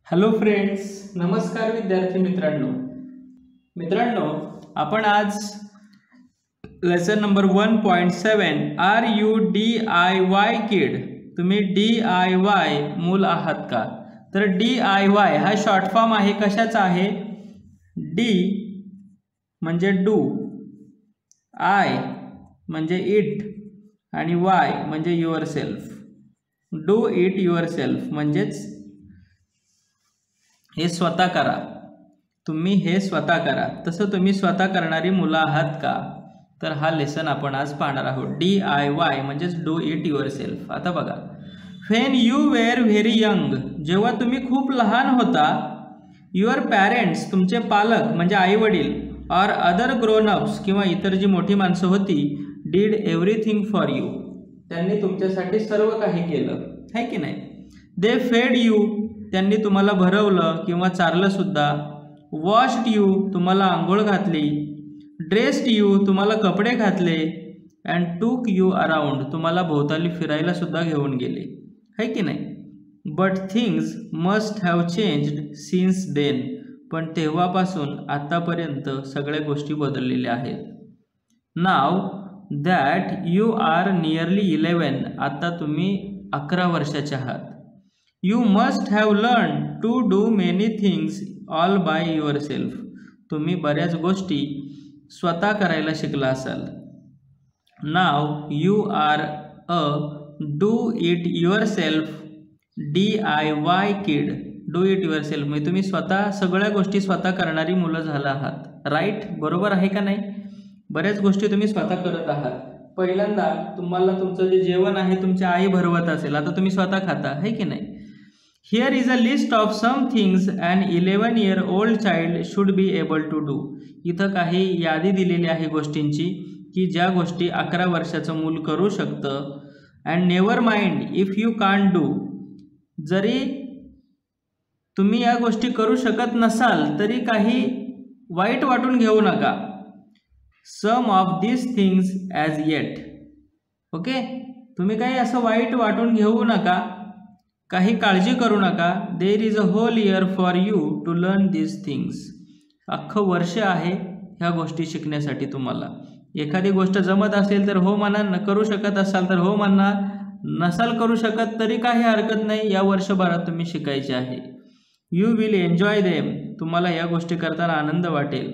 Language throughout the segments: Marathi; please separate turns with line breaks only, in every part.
हॅलो फ्रेंड्स, नमस्कार विद्यार्थी मित्रांनो, आपण आज lesson number 1.7 are you DIY किड, तुम्ही DIY मूल आहात का? तर DIY हा शॉर्ट फॉर्म आहे, कशाचा आहे? D म्हणजे डू, I म्हणजे इट आणि Y म्हणजे your self. Do it your self म्हणजेच हे स्वतः करा, तुम्ही हे स्वतः करा. तसं तुम्ही स्वतः करणारी मुलं आहात का? तर हा लेसन आपण आज पाहणार आहोत. DIY म्हणजेच डू इट युअर सेल्फ. आता बघा, when you were very young, जेव्हा तुम्ही खूप लहान होता, युअर पॅरेंट्स तुमचे पालक म्हणजे आई वडील ऑर अदर ग्रोन अप्स किंवा इतर जी मोठी माणसं होती, डीड एव्हरीथिंग फॉर यू, त्यांनी तुमच्यासाठी सर्व काही केलं, है की नाही? दे फेड यू, त्यांनी तुम्हाला भरवलं किंवा चारलं सुद्धा. वॉश्ड यू, तुम्हाला आंघोळ घातली. ड्रेस्ड यू, तुम्हाला कपडे घातले. अँड टूक यू अराउंड, तुम्हाला भोवताली फिरायला सुद्धा घेऊन गेले, है की नाही? But things must have changed since then, पण तेव्हापासून आतापर्यंत सगळ्या गोष्टी बदललेल्या आहेत. Now that you are nearly 11, आता तुम्ही 11 वर्षाचे आहात. You must have learned to do many things all by yourself, तुम्ही बऱ्याच गोष्टी स्वतः करायला शिकला असाल. Now you are a do it yourself DIY kid. Do it yourself म्हणजे तुम्ही स्वतः सगळ्या गोष्टी स्वतः करणारी मुलं झाला आहात. राईट? बरोबर आहे का नाही? बऱ्याच गोष्टी तुम्ही स्वतः करत आहात. पहिल्यांदा तुम्हाला तुमचं जे जेवण आहे तुमची आई भरवत असेल, आता तुम्ही स्वतः खाता, है की नाही? Here is a list of some things an 11-year-old child should be able to do. इथं काही यादी दिलेली आहे गोष्टींची की ज्या गोष्टी 11 वर्षाचं मूल करू शकतं. And never mind if you can't do, जरी तुम्ही या गोष्टी करू शकत नसाल तरी काही वाईट वाटून घेऊ नका. Some of this things as yet, okay? तुम्ही काही असं वाईट वाटून घेऊ नका, काही काळजी करू नका. There is a whole year for you to learn this things, अख्खं वर्ष आहे ह्या गोष्टी शिकण्यासाठी तुम्हाला. एखादी गोष्ट जमत असेल तर हो म्हणा, न करू शकत असाल तर हो म्हणा, नसाल करू शकत तरी काही हरकत नाही, या वर्षभरात तुम्ही शिकायचे आहे. यू विल एन्जॉय देम, तुम्हाला या गोष्टी करताना आनंद वाटेल.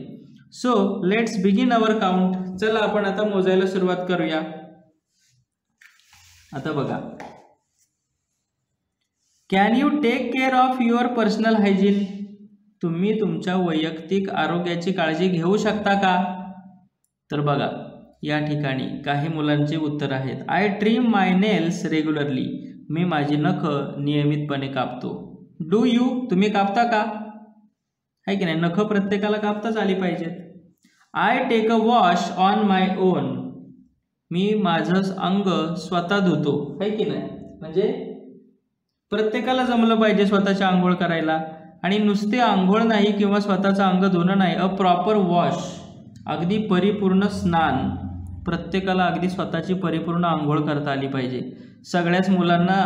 So let's begin our count. चला आपण आता मोजायला सुरुवात करूया. आता बघा, can you take care of your personal hygiene, तुम्ही तुमच्या वैयक्तिक आरोग्याची काळजी घेऊ शकता का? तर बघा, या ठिकाणी काही मुलांची उत्तर आहेत. I trim my nails regularly, मी माझी नखं नियमितपणे कापतो. डू यू, तुम्ही कापता का? आहे की नाही? नखं प्रत्येकाला कापताच आली पाहिजेत. I take a wash on my own, मी माझं अंग स्वतः धुतो, आहे की नाही? म्हणजे प्रत्येकाला जमलं पाहिजे स्वतःच्या आंघोळ करायला. आणि नुसते आंघोळ नाही किंवा स्वतःचं अंग धुणं नाही, अ प्रॉपर वॉश, अगदी परिपूर्ण स्नान, प्रत्येकाला अगदी स्वतःची परिपूर्ण आंघोळ करता आली पाहिजे. सगळ्याच मुलांना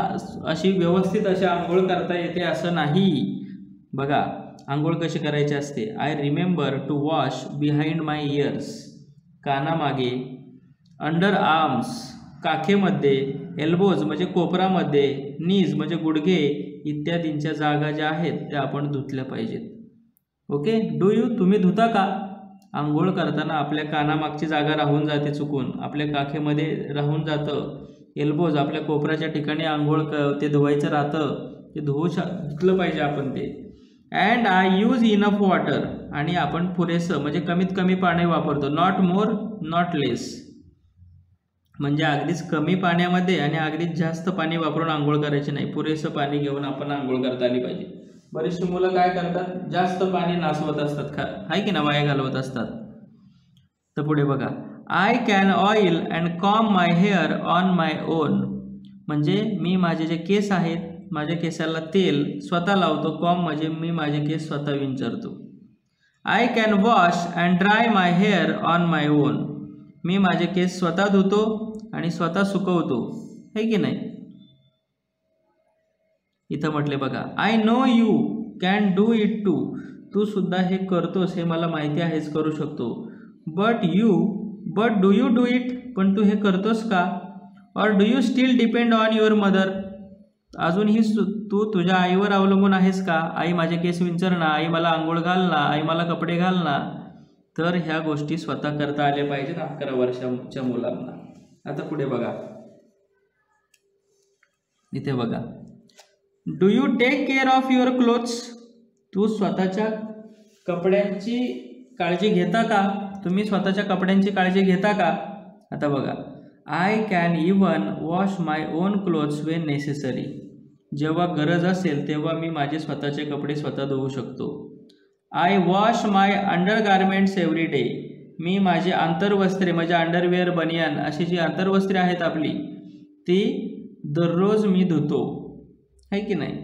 अशी व्यवस्थित अशी आंघोळ करता येते असं नाही. बघा आंघोळ कशी करायची असते. I remember to wash behind my ears, कानामागे. अंडर आर्म्स, काखेमध्ये. एल्बोज म्हणजे कोपरामध्ये. नीज म्हणजे गुडघे इत्यादींच्या जागा ज्या आहेत त्या आपण धुतल्या पाहिजेत. ओके? डू यू, तुम्ही धुता का? आंघोळ करताना आपल्या कानामागची जागा राहून जाते चुकून, आपल्या काखेमध्ये राहून जातं. एल्बोज आपल्या कोपऱ्याच्या ठिकाणी आंघोळ ते धुवायचं राहतं, ते धुतलं पाहिजे आपण ते. And I use enough water, आणि आपण पुरेसं म्हणजे कमीत कमी पाणी वापरतो. नॉट मोर नॉट लेस, म्हणजे अगदीच कमी पाण्यामध्ये आणि अगदीच जास्त पाणी वापरून आंघोळ करायची नाही, पुरेसं पाणी घेऊन आपण आंघोळ करता आली पाहिजे. बरीचशी मुलं काय करतात, जास्त पाणी नासवत असतात, आहे की ना, वाया घालवत असतात. तर पुढे बघा, I can oil and com my hair on my on, म्हणजे मी माझे जे केस आहेत, माझ्या केसाला तेल स्वतः लावतो. कॉम म्हणजे मी माझे केस स्वतः विंचरतो. I can wash and dry my hair on my own, मी माझे केस स्वतः धुतो आणि स्वतः सुकवतो, है की नाही? इथं म्हटले बघा, I know you can do it too, तू सुद्धा हे करतोस हे मला माहिती आहेच, करू शकतो. But do you do it, पण तू हे करतोस का? Or do you still depend on your mother, अजूनही तू तुझ्या आईवर अवलंबून आहेस का? आई माझे केस विंचर ना, आई मला आंघोळ घाल ना, आई मला कपडे घाल ना. तर ह्या गोष्टी स्वतः करता आल्या पाहिजेत 11 वर्षाच्या मुलांना. आता पुढे बघा, इथे बघा, do you take care of your clothes, तू स्वतःच्या कपड्यांची काळजी घेता का? तुम्ही स्वतःच्या कपड्यांची काळजी घेता का? आता बघा, I can even wash my on clothes Wien necessary, जेव्हा गरज असेल तेव्हा मी माझे स्वतःचे कपडे स्वतः धुवू शकतो. I wash my under garments every day, मी माझी आंतरवस्त्रे, म्हणजे अंडरवेअर, बनियान अशी जी आंतरवस्त्रे आहेत आपली, ती दररोज मी धुतो, है की नाही.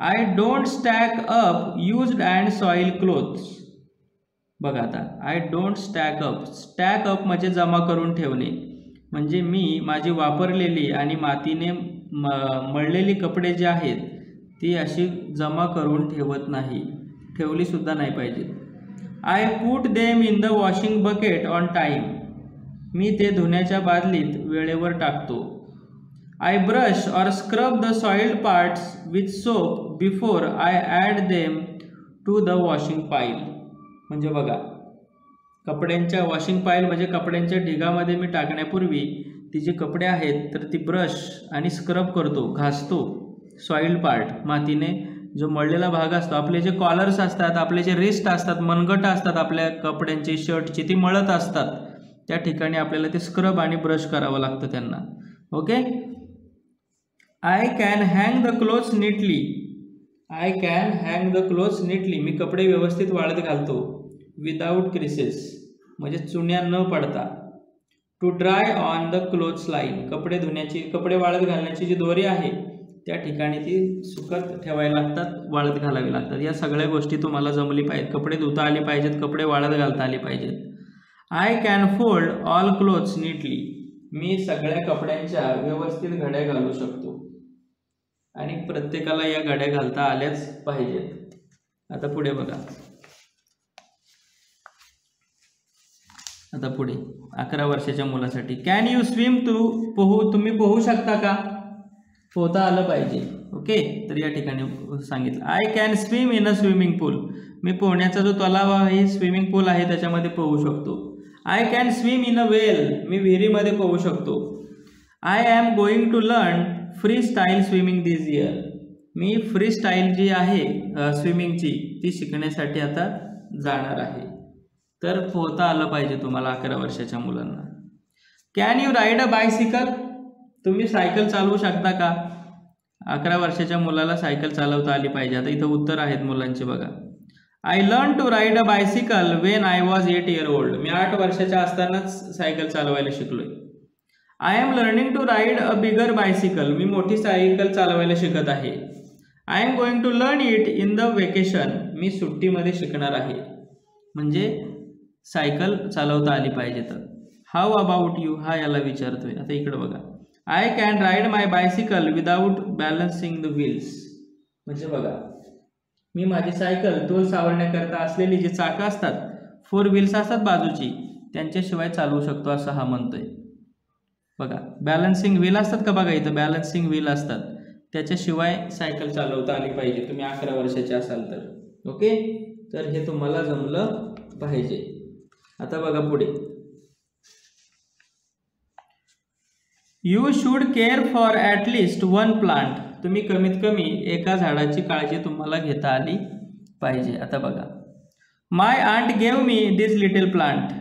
I don't stack up used and soil clothes, बघा आता, आय डोंट स्टॅक अप म्हणजे जमा करून ठेवणे, म्हणजे मी माझी वापरलेली आणि मातीने मळलेली कपडे जे आहेत ती अशी जमा करून ठेवत नाही, ठेवली सुद्धा नाही पाहिजे. I put them in the washing bucket on time, मी ते धुण्याच्या बादलीत वेळेवर टाकतो. I brush or scrub the soiled parts with soap before I add them to the washing pile, म्हणजे बघा, कपड्यांच्या वॉशिंग पाईल म्हणजे कपड्यांच्या ढिगामध्ये मी टाकण्यापूर्वी ती जी कपडे आहेत तर ती ब्रश आणि स्क्रब करतो, घासतो सॉइल्ड पार्ट, मातीने जो मळलेला भाग असतो, आपले जे कॉलर्स असतात, आपले जे रिस्ट असतात, मनगट असतात आपल्या कपड्यांची, शर्टची, ती मळत असतात, त्या ठिकाणी आपल्याला ते स्क्रब आणि ब्रश करावं लागतं त्यांना. Okay. I can hang the clothes neatly, I can hang the clothes neatly, मी कपडे व्यवस्थित वाळत घालतो. विदाउट क्रिसेस म्हणजे चुन्या न पडता. To dry on the clothes line, कपडे धुण्याची, कपडे वाळत घालण्याची जी दोरी आहे त्या ठिकाणी ती सुकत ठेवायला लागतात, वाळत घालावी लागतात. या सगळ्या गोष्टी तुम्हाला जमली पाहिजेत, कपडे धुता आले पाहिजेत, कपडे वाळत घालता आले पाहिजेत. I can fold all clothes neatly, मी सगळ्या कपड्यांच्या व्यवस्थित घड्या घालू शकतो आणि प्रत्येकाला या घड्या घालता आल्याच पाहिजेत. आता पुढे बघा, आता पुढे 11 वर्षाच्या मुलासाठी, कॅन यू स्विम, तुम्ही पोहू शकता का? पोहता आलं पाहिजे. ओके. तर या ठिकाणी सांगितलं, I can swim in a swimming pool, मी पोहण्याचा जो तलाव आहे, स्विमिंग पूल आहे, त्याच्यामध्ये पोहू शकतो. I can swim in a well, मी विहिरीमध्ये पोहू शकतो. I am going to learn free style swimming this year, मी फ्री स्टाईल जी आहे स्विमिंगची ती शिकण्यासाठी आता जाणार आहे. तर पोहता आलं पाहिजे तुम्हाला 11 वर्षाच्या मुलांना. Can you ride a bicycle, तुम्ही सायकल चालवू शकता का? 11 वर्षाच्या मुलाला सायकल चालवता आली पाहिजे. आता इथं उत्तर आहेत मुलांचे बघा. I learn to ride a bicycle when I was 8 years old, मी 8 वर्षाच्या असतानाच सायकल चालवायला शिकलोय. I am learning to ride a bigger bicycle, मी मोठी सायकल चालवायला शिकत आहे. I am going to learn it in the vacation, मी सुट्टीमध्ये शिकणार आहे. म्हणजे सायकल चालवता आली पाहिजे. तर हाऊ अबाउट यू, हा याला विचारतोय. आता इकडे बघा, I can ride my bicycle without balancing the wheels, म्हणजे बघा, मी माझी सायकल तोल सावरण्याकरता असलेली जी चाकं असतात, 4 व्हील्स असतात बाजूची, त्यांच्याशिवाय चालवू शकतो असं हा म्हणतोय. बघा, बॅलन्सिंग व्हील असतात का? बघा इथं बॅलन्सिंग व्हील असतात, त्याच्याशिवाय सायकल चालवता आली पाहिजे तुम्ही 11 वर्षाचे असाल तर. ओके. तर हे तुम्हाला जमलं पाहिजे. आता बघा पुढे, you should care for at least 1 plant, तुम्ही कमीत कमी एका झाडाची काळजी तुम्हाला घेता आली पाहिजे. आता बघा, my aunt gave me this little plant,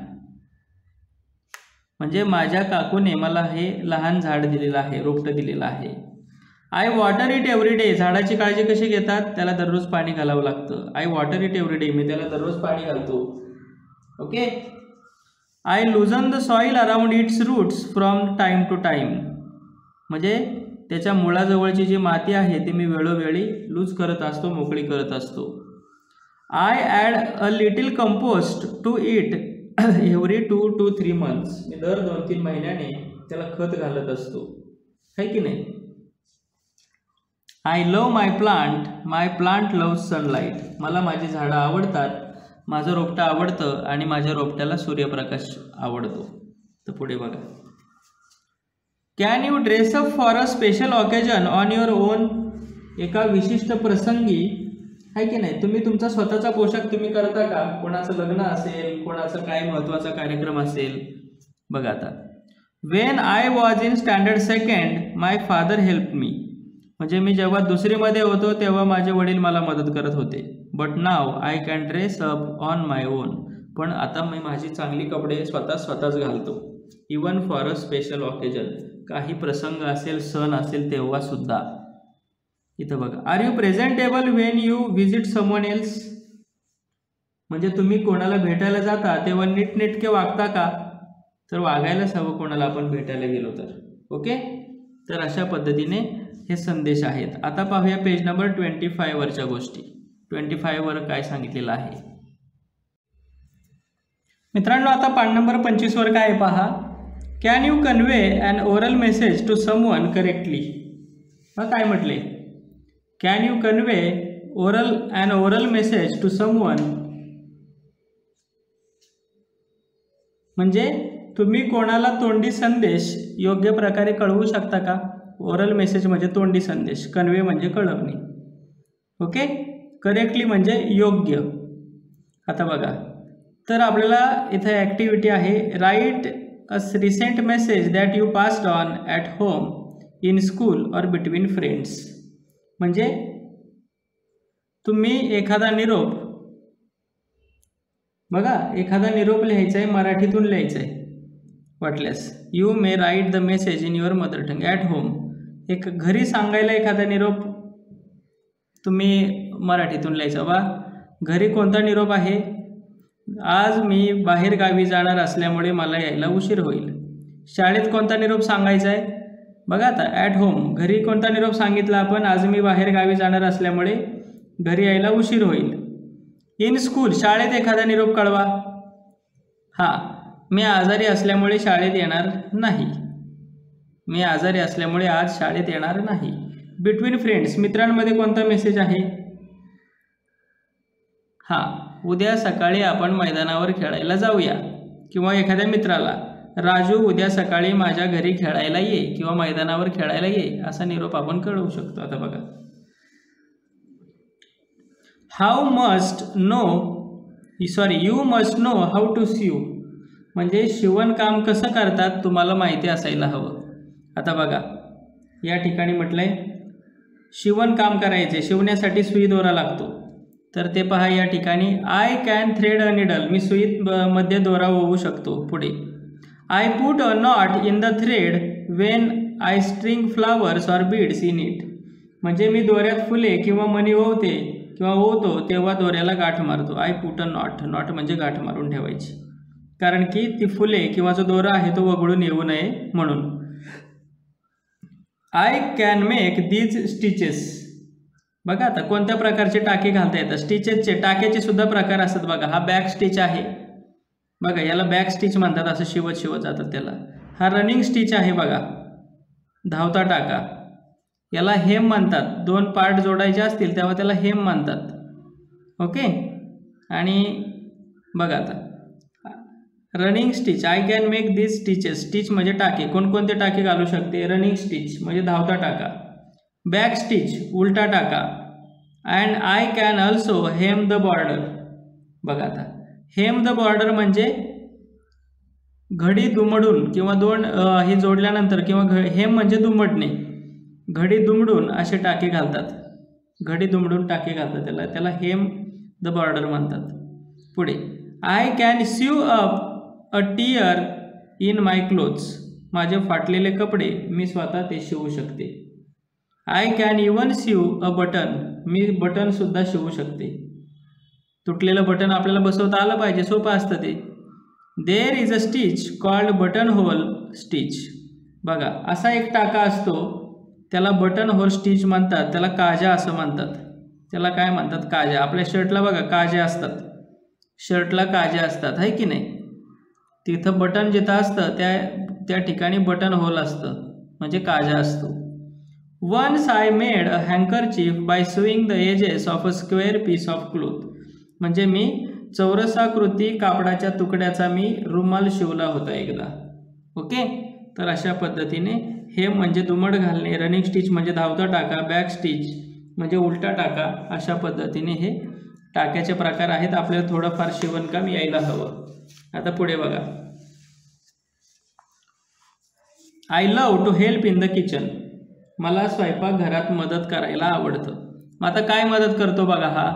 म्हणजे माझ्या काकूने मला हे लहान झाड दिलेलं आहे, रोपटं दिलेलं आहे. I water it every day, झाडाची काळजी कशी घेतात? त्याला दररोज पाणी घालावं लागतं. I water it every day, मी त्याला दररोज पाणी घालतो. Okay. I loosen the soil around its roots from time to time, म्हणजे त्याच्या मुळाजवळची जी माती आहे ती मी वेळोवेळी लूज करत असतो, मोकळी करत असतो. I add a little compost to it every 2 to 3 months, मी दर 2-3 महिन्याने त्याला खत घालत असतो, है की नाही. I love my plant loves sunlight. मला माझी झाडं आवडतात, माझं रोपटं आवडतं आणि माझ्या रोपट्याला सूर्यप्रकाश आवडतो. तर पुढे बघा. Can you dress up for a special occasion on your on. एका विशिष्ट प्रसंगी आहे की नाही, तुम्ही तुमचा स्वतःचा पोशाख तुम्ही करता का? कोणाचं लग्न असेल, कोणाचं काय महत्त्वाचा कार्यक्रम असेल. बघा आता, Wien I was in standard second my father help me. म्हणजे मी जेव्हा दुसरीमध्ये होतो तेव्हा माझे वडील मला मदत करत होते. But now I can dress up on my own. पण आता मी माझी चांगली कपडे स्वतःच घालतो. Even for a special occasion. काही प्रसंग असेल, सण असेल तेव्हा सुद्धा. इथं बघा, are you presentable when you visit someone else. म्हणजे तुम्ही कोणाला भेटायला जाता तेव्हा नीटनेटके वागता का? तर वागायलाच हवं कोणाला आपण भेटायला गेलो तर. ओके, तर अशा पद्धतीने हे संदेश आहेत. आता पाहूया पेज नंबर 25 वरच्या गोष्टी. 25 वर काय सांगितलेलं आहे मित्रांनो. आता पान नंबर 25 वर काय पहा. Can you convey an oral message to someone correctly. काय म्हटले, can you convey an oral message to someone. म्हणजे तुम्ही कोणाला तोंडी संदेश योग्य प्रकारे कळवू शकता का? ओरल मेसेज म्हणजे तोंडी संदेश, कन्वे म्हणजे कळवणे. ओके, करेक्टली म्हणजे योग्य. आता बघा, तर आपल्याला इथे ॲक्टिव्हिटी आहे. Right a recent message that you passed on at home, in school और बिटवीन फ्रेंड्स. म्हणजे तुम्ही एखादा निरोप, बघा एखादा निरोप लिहायचा आहे, मराठीतून लिहायचा आहे वाटल्यास. You may write the message in your mother tongue at home. एक घरी सांगायला एखादा निरोप तुम्ही मराठीतून लिहायचा. बा घरी कोणता निरोप आहे, आज मी बाहेर गावी जाणार असल्यामुळे मला यायला उशीर होईल. शाळेत कोणता निरोप सांगायचा आहे, बघा आता ॲट होम. घरी कोणता निरोप सांगितला आपण, आज मी बाहेर गावी जाणार असल्यामुळे घरी यायला उशीर होईल. इन स्कूल, शाळेत एखादा निरोप कळवा. हां, मी आजारी असल्यामुळे शाळेत येणार नाही. मी आजारी असल्यामुळे आज शाळेत येणार नाही. बिटवीन फ्रेंड्स, मित्रांमध्ये कोणता मेसेज आहे. हां, उद्या सकाळी आपण मैदानावर खेळायला जाऊया. किंवा एखाद्या मित्राला, राजू उद्या सकाळी माझ्या घरी खेळायला ये किंवा मैदानावर खेळायला ये, असा निरोप आपण कळवू शकतो. आता बघा, you must know how to sew. म्हणजे शिवणकाम कसं करतात तुम्हाला माहिती असायला हवं. आता बघा, या ठिकाणी म्हटलंय शिवणकाम करायचे, शिवण्यासाठी सुई दोरा लागतो. तर ते पहा या ठिकाणी, I can thread a needle. मी सुईत मध्ये दोरा ओवू शकतो. पुढे, I put a knot in the thread when I string flowers or beads in it. म्हणजे मी दोऱ्यात फुले किंवा मणी ओवते किंवा ओवतो तेव्हा दोऱ्याला गाठ मारतो. I put a not. Not म्हणजे गाठ मारून ठेवायची, कारण की ती फुले किंवा जो दोरा आहे तो वगळून येऊ नये म्हणून. I can make these stitches. बघा आता कोणत्या प्रकारचे टाके घालता येतात. स्टिचेसचे, टाक्याचे सुद्धा प्रकार असतात. बघा हा बॅक स्टिच आहे, बघा याला बॅक स्टिच म्हणतात, असं शिवत जातात त्याला. हा रनिंग स्टिच आहे, बघा धावता टाका. याला हेम म्हणतात. 2 पार्ट जोडायचे असतील तेव्हा त्याला हेम म्हणतात. ओके, आणि बघा आता running stitch, I can make this stitches. Stitch म्हणजे टाके, कोणकोणते टाके घालू शकते. रनिंग स्टिच म्हणजे धावता टाका, बॅक स्टिच उलटा टाका, and I can also hem the border. बघा आता हेम द बॉर्डर म्हणजे घडी दुमडून किंवा 2 हे जोडल्यानंतर, किंवा हेम म्हणजे दुमडणे, घडी दुमडून असे टाके घालतात. घडी दुमडून टाके घालतात, त्याला हेम द बॉर्डर म्हणतात. पुढे, I can sew up a tear in my clothes. माझे फाटलेले कपडे मी स्वतः ते शिवू शकते. I can even sew a button. मी बटनसुद्धा शिवू शकते. तुटलेलं बटन आपल्याला बसवता आलं पाहिजे, सोपं असतं ते. There is a stitch called button hole stitch. बघा असा एक टाका असतो, त्याला बटन होल स्टिच म्हणतात. त्याला काजा असं म्हणतात. त्याला काय म्हणतात, काजा. आपल्या शर्टला बघा काजा असतात, शर्टला काजा असतात, आहे की नाही. तिथं बटन जिथं असतं त्या ठिकाणी बटन होल असतं, म्हणजे काजा असतो. Once I made a handkerchief by sewing the edges of a square piece of cloth. म्हणजे मी चौरसाकृती कापडाच्या तुकड्याचा मी रुमाल शिवला होता एकदा. ओके, तर अशा पद्धतीने हे म्हणजे दुमड घालणे, रनिंग स्टिच म्हणजे धावता टाका, बॅक स्टिच म्हणजे उलटा टाका, अशा पद्धतीने हे टाक्याचे प्रकार आहेत. आपल्याला थोडंफार शिवणकाम यायला हवं. आता पुढे बघा. I love to help in the kitchen. मला स्वयंपाकघरात मदत करायला आवडतं. मग आता काय मदत करतो बघा हा.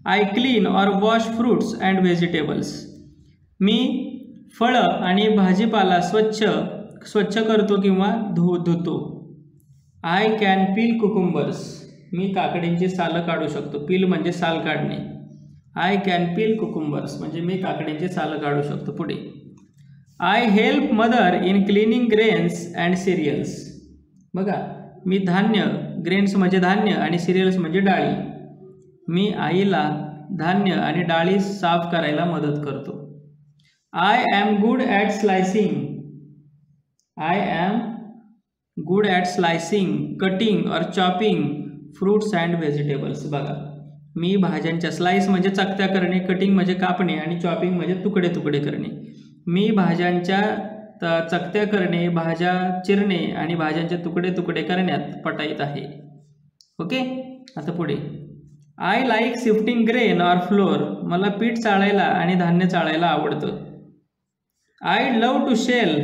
I clean or wash fruits and vegetables. मी फळं आणि भाजीपाला स्वच्छ करतो किंवा धुतो. I can peel cucumbers. मी काकडींची सालं काढू शकतो. पील म्हणजे साल काढणे. आय कॅन पील कुकुंबर्स म्हणजे मी काकडींची सालं काढू शकतो. पुढे I help mother in cleaning grains and serials. बघा, मी धान्य, ग्रेन्स म्हणजे धान्य आणि सिरियल्स म्हणजे डाळी, मी आईला धान्य आणि डाळी साफ करायला मदत करतो. I am good at slicing. I am good at slicing, cutting और चॉपिंग फ्रूट्स अँड व्हेजिटेबल्स. बघा, मी भाज्यांच्या, स्लाइस म्हणजे चकत्या करणे, कटिंग म्हणजे कापणे आणि चॉपिंग म्हणजे तुकडे तुकडे करणे. मी भाज्यांच्या चकत्या करणे, भाज्या चिरणे आणि भाज्यांचे तुकडे तुकडे करण्यात पटाईत आहे. ओके, आता पुढे I like shifting grain or flour. मला पीठ चाळायला आणि धान्य चाळायला आवडतं. I love to shell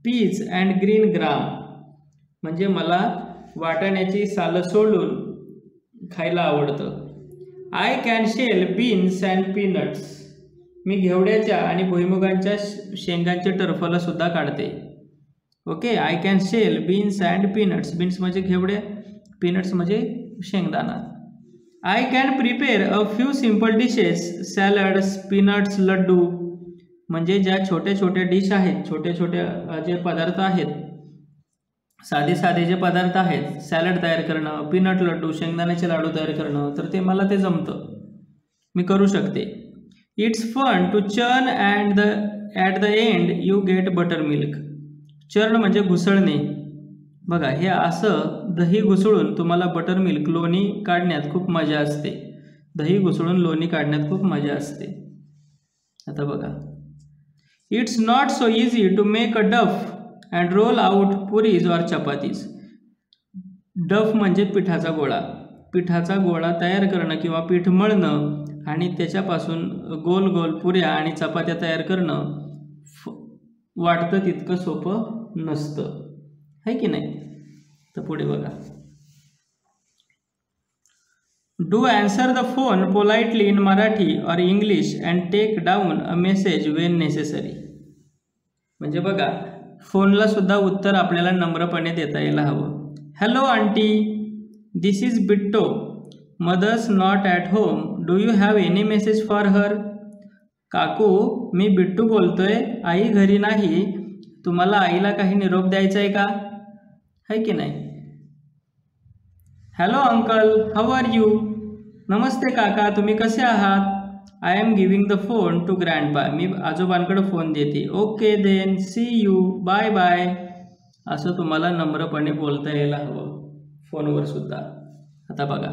peas and green gram. म्हणजे मला वाटाण्याची सालं सोलून खायला आवडतं. I can shell beans and peanuts. मी घेवड्याच्या आणि भुईमुगांच्या शेंगांचे टरफलं सुद्धा काढते. Okay, I can shell beans and peanuts. Beans म्हणजे घेवडे, पीनट्स म्हणजे शेंगदाणा. I can prepare a few simple dishes, salads, peanuts, laddoo. म्हणजे ज्या छोटे छोटे डिश आहेत, छोटे छोटे जे पदार्थ आहेत, साधे साधे जे पदार्थ आहेत, सॅलड तयार करणं, पीनट लड्डू, शेंगदाण्याचे लाडू तयार करणं, तर ते मला ते जमतं, मी करू शकते. It's fun to churn and at the end you get butter milk. Churn म्हणजे घुसळणे. बघा, हे असं दही घुसळून तुम्हाला बटर मिल्क, लोणी काढण्यात खूप मजा असते. दही घुसळून लोणी काढण्यात खूप मजा असते. आता बघा, it's not so easy to make a dough and roll out puris or chapatis. Dough म्हणजे पिठाचा गोळा. पिठाचा गोळा तयार करणं किंवा पीठ मळणं आणि त्याच्यापासून गोल गोल पुऱ्या आणि चपात्या तयार करणं वाटतं तितकं सोपं नसतं, है की नाही. तर पुढे बघा. Do answer the phone politely in Marathi or English and take down a message when necessary. म्हणजे बघा, फोनला सुद्धा उत्तर आपल्याला नम्रपणे देता यायला हवं. Hello aunty, this is Bitto, mother's not at home, do you have any message for her. काकू, मी बिट्टू बोलतोय, आई घरी नाही, तुम्हाला आईला काही निरोप द्यायचा आहे का, है की नाही. Hello uncle, how are you. नमस्ते काका, तुम्ही कसे आहात. I am giving the phone to grandpa. मी आजोबांकडे फोन देते. Okay then, see you, bye bye. असं तुम्हाला नम्रपणे बोलता यायला हवं फोनवर सुद्धा. आता बघा,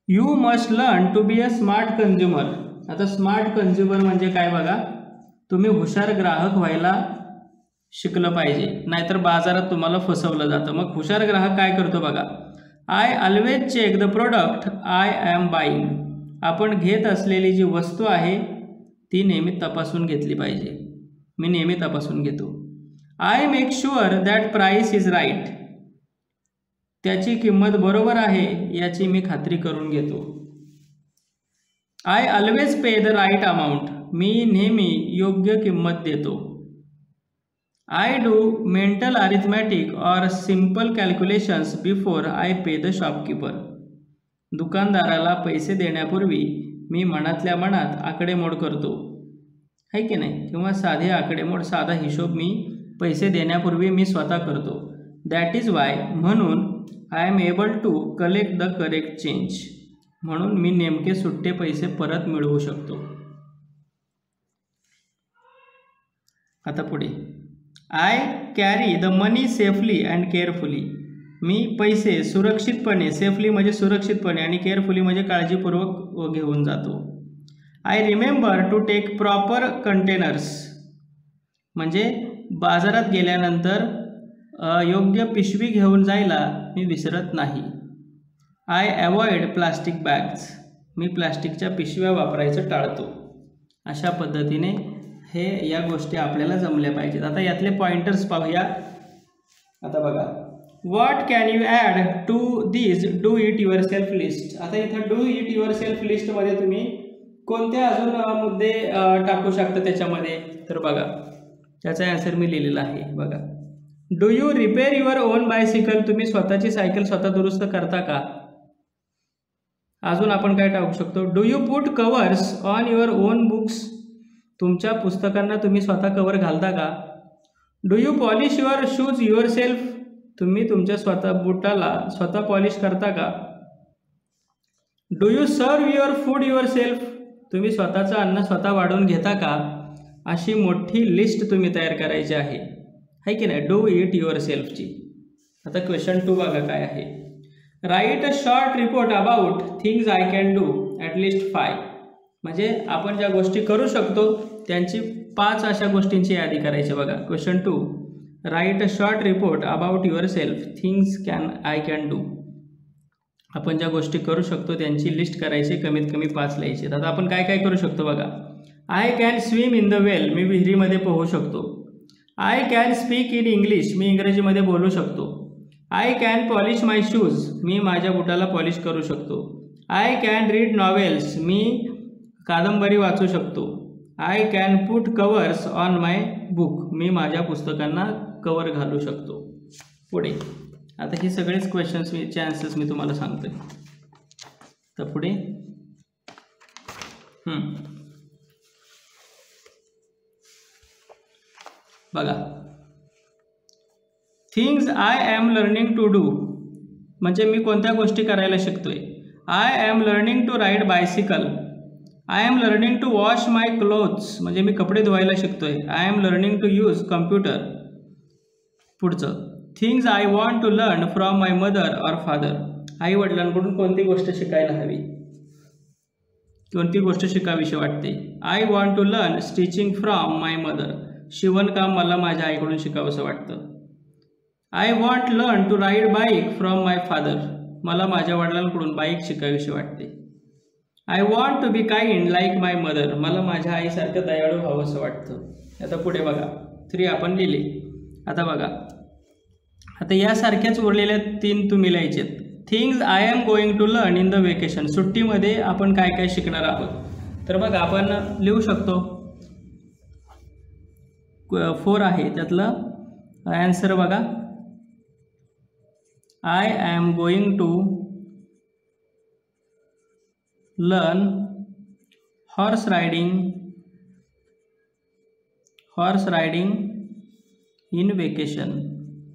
you must learn to be a smart consumer. आता स्मार्ट कंझ्युमर म्हणजे काय बघा, तुम्ही हुशार ग्राहक व्हायला शिकलं पाहिजे, नाहीतर बाजारात तुम्हाला फसवलं जातं. मग हुशार ग्राहक काय करतो बघा. I always check the product I am buying. आपण घेत असलेली जी वस्तू आहे ती नेहमी तपासून घेतली पाहिजे. मी नेहमी तपासून घेतो. I make sure that price is right. त्याची किंमत बरोबर आहे याची मी खात्री करून घेतो. I always pay the right amount. मी नेहमी योग्य किंमत देतो. I do mental arithmetic or simple calculations before I pay the shopkeeper. दुकानदाराला पैसे देण्यापूर्वी मी मनातल्या मनात आकडेमोड करतो, है की नाही, किंवा साधे आकडेमोड, साधा हिशोब मी पैसे देण्यापूर्वी मी स्वतः करतो. दॅट इज वाय, म्हणून I am able to collect the correct change. म्हणून मी नेमके सुट्टे पैसे परत मिळवू शकतो. आता पुढे, I carry the money safely and carefully. मी पैसे सुरक्षितपणे, सेफली म्हणजे सुरक्षितपणे आणि केअरफुली म्हणजे काळजीपूर्वक घेऊन जातो. I remember to take proper containers म्हणजे बाजारात गेल्यानंतर योग्य पिशवी घेऊन जायला मी विसरत नाही. आय अवॉइड प्लास्टिक बॅग्स मी प्लास्टिकच्या पिशव्या वापरायचं टाळतो. अशा पद्धतीने या गोष्टी आपल्याला जमल्या पाहिजेत. आता यातले पॉइंटर्स पाहूया. आता बघा, what can you add to this do it yourself list. आता इथं डू इट युअर सेल्फ लिस्टमध्ये तुम्ही कोणते अजून मुद्दे टाकू शकता त्याच्यामध्ये. तर बघा, त्याचा आन्सर मी लिहिलेला आहे. बघा, do you repair your on bicycle तुम्ही स्वतःची सायकल स्वतः दुरुस्त करता का. अजून आपण काय टाकू शकतो, do you put covers on your on books तुमच्या पुस्तकांना तुम्ही स्वतः कवर घालता का. Do you polish your shoes your self तुम्ही तुमच्या बुटाला स्वतः पॉलिश करता का. Do you serve your food your self तुम्ही स्वतःचं अन्न स्वतः वाढवून घेता का. अशी मोठी लिस्ट तुम्ही तयार करायची आहे की नाही, डू इट युअर सेल्फची. आता क्वेश्चन 2 बघा काय आहे. Right a short report about things I can do at least 5 म्हणजे आपण ज्या गोष्टी करू शकतो त्यांची 5 अशा गोष्टींची यादी करायची. बघा question 2, right a short report about your self things I can do. आपण ज्या गोष्टी करू शकतो त्यांची लिस्ट करायची, कमीत कमी 5 लिहायची. आता आपण काय काय करू शकतो बघा. I can swim in the well मी विहिरीमध्ये पोहू शकतो. I can speak in English मी इंग्रजीमध्ये बोलू शकतो. I can polish my shoes मी माझ्या बुटाला पॉलिश करू शकतो. आय कॅन रीड नॉवेल्स मी कादंबरी वाचू शकतो. I can put covers on my book मी माझ्या पुस्तकांना कवर घालू शकतो. पुढे आता हे सगळेच क्वेश्चन्सचे आन्सर्स मी तुम्हाला सांगतोय. तर पुढे बघा, things I am learning to do म्हणजे मी कोणत्या गोष्टी करायला शिकतोय. I am learning to ride bicycle. I am learning to wash my clothes म्हणजे मी कपडे धुवायला शिकतोय. I am learning to use computer. पुढचं, things I want to learn from my mother or father आई वडिलांकडून कोणती गोष्ट शिकायला हवी, कोणती गोष्ट शिकावीशी वाटते. I want to learn stitching from my mother शिवणकाम मला माझ्या आईकडून शिकावंसं वाटतं. I want learn to ride bike from my father मला माझ्या वडिलांकडून बाईक शिकावीशी वाटते. I want to be kind like my mother मला माझ्या आईसारखं दयाळू व्हावंसं वाटतं. आता पुढे बघा, 3 आपण लिहिले. आता बघा, आता यासारख्याच उरलेल्या 3 तुम्ही लिहायचे. Things I am going to learn in the vacation सुट्टीमध्ये आपण काय काय शिकणार आहोत. तर बघा आपण लिहू शकतो. 4 आहे त्यातलं आन्सर बघा. I am going to learn horse riding in vacation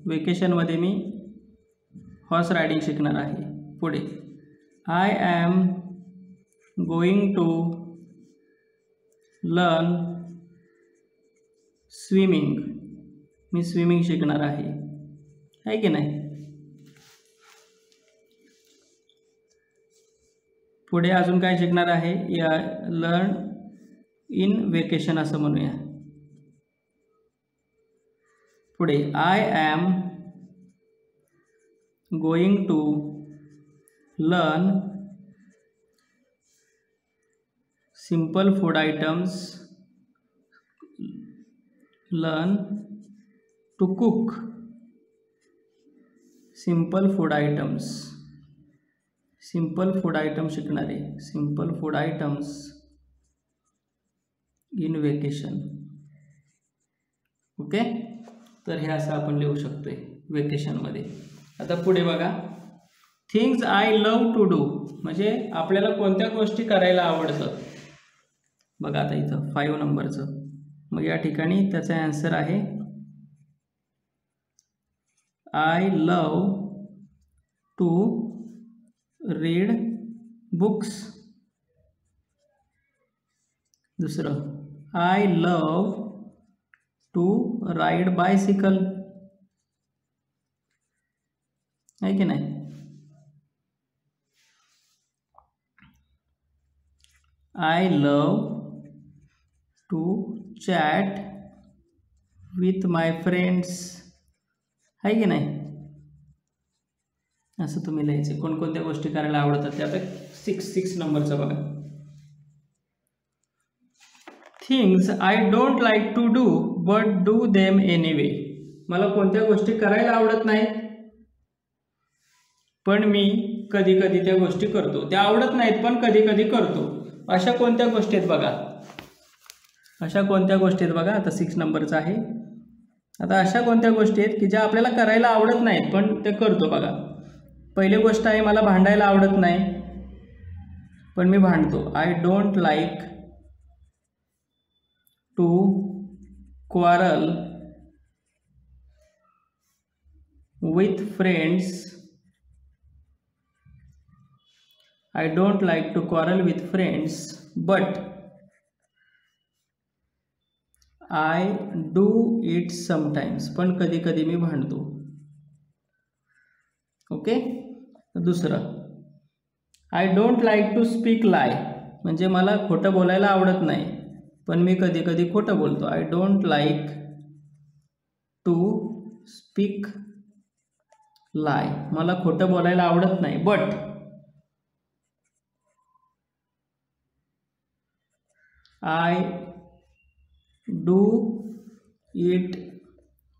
वेकेशनमध्ये मी हॉर्स रायडिंग शिकणार आहे. पुढे I am going to learn swimming मी स्विमिंग शिकणार आहे की नाही. पुढे अजून काय शिकणार आहे, या लर्न इन वेकेशन असं म्हणूया. पुढे I am going to learn simple food items learn to cook simple food items शिकणारे simple food items in vacation. Okay, तर हे असं आपण लिहू शकतोय वेकेशनमध्ये. आता पुढे बघा, things I love to do म्हणजे आपल्याला कोणत्या गोष्टी करायला आवडतं. बघा आता इथं 5 नंबरचं, मग या ठिकाणी त्याचा आन्सर आहे I love to read books. दुसरं, I love to ride bicycle. आहे की नाही. I love to chat with my friends, आहे की नाही. असं तुम्ही लिहायचं कोणकोणत्या गोष्टी करायला आवडतात ते. आता 6 नंबरचं बघा. Things I don't like to do but do them anyway. मला कोणत्या गोष्टी करायला आवडत नाहीत पण मी कधी कधी त्या गोष्टी करतो. त्या आवडत नाहीत पण कधी कधी करतो. अशा कोणत्या गोष्टी आहेत बघा. अशा कोणत्या गोष्टी आहेत बघा. आता 6 नंबरचा आहे. आता अशा कोणत्या गोष्टी आहेत की ज्या आपल्याला करायला आवडत नाहीत पण ते करतो बघा. पहिली गोष्ट आहे मला भांडायला आवडत नाही पण मी भांडतो. I don't like to quarrel with friends. I don't like to quarrel with friends but I do it sometimes. पण कधी कधी मी भांडतो. ओके. दुसरं I don't like to speak lie. म्हणजे मला खोटं बोलायला आवडत नाही पण मी कधी कधी खोटं बोलतो. I don't like to speak lie. मला खोटं बोलायला आवडत नाही but I do it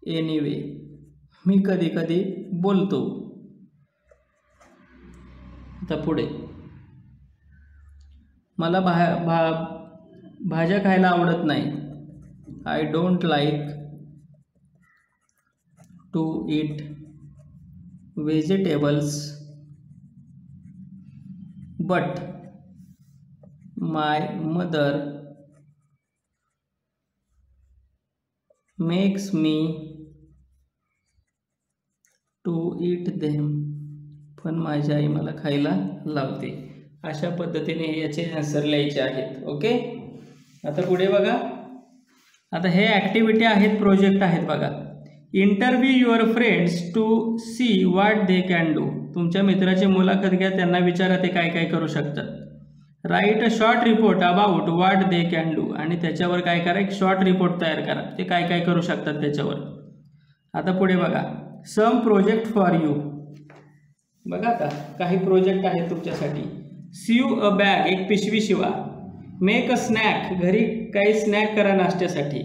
anyway. मी कधी कधी बोलतो. आता पुढे मला भाज्या खायला आवडत नाही. I don't like to eat vegetables but my mother makes me to eat them. पण माझी आई मला खायला लावते. अशा पद्धतीने याचे आन्सर लिहायचे आहेत. ओके. आता पुढे बघा. आता हे ॲक्टिव्हिटी आहेत, प्रोजेक्ट आहेत बघा. Interview your friends to see what they can do. तुमच्या मित्राची मुलाखत घ्या, त्यांना विचारा ते काय काय करू शकतात. Right a short report about what they can do. आणि त्याच्यावर काय करा, एक शॉर्ट रिपोर्ट तयार करा, ते काय काय करू शकतात त्याच्यावर. आता पुढे बघा. Some project for you. बघा आता काही प्रोजेक्ट आहेत तुमच्यासाठी. सीव अ बॅग, एक पिशवी शिवा. मेक अ स्नॅक, घरी काही स्नॅक करा नाश्त्यासाठी.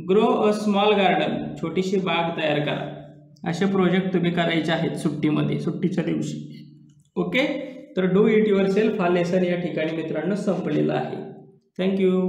ग्रो अ स्मॉल गार्डन, छोटीशी बाग तयार करा. असे प्रोजेक्ट तुम्ही करायचे आहेत सुट्टीमध्ये, सुट्टीच्या दिवशी. ओके. तर डू इट युअर सेल्फ हा लेसन या ठिकाणी मित्रांनो संपलेला आहे. थँक्यू.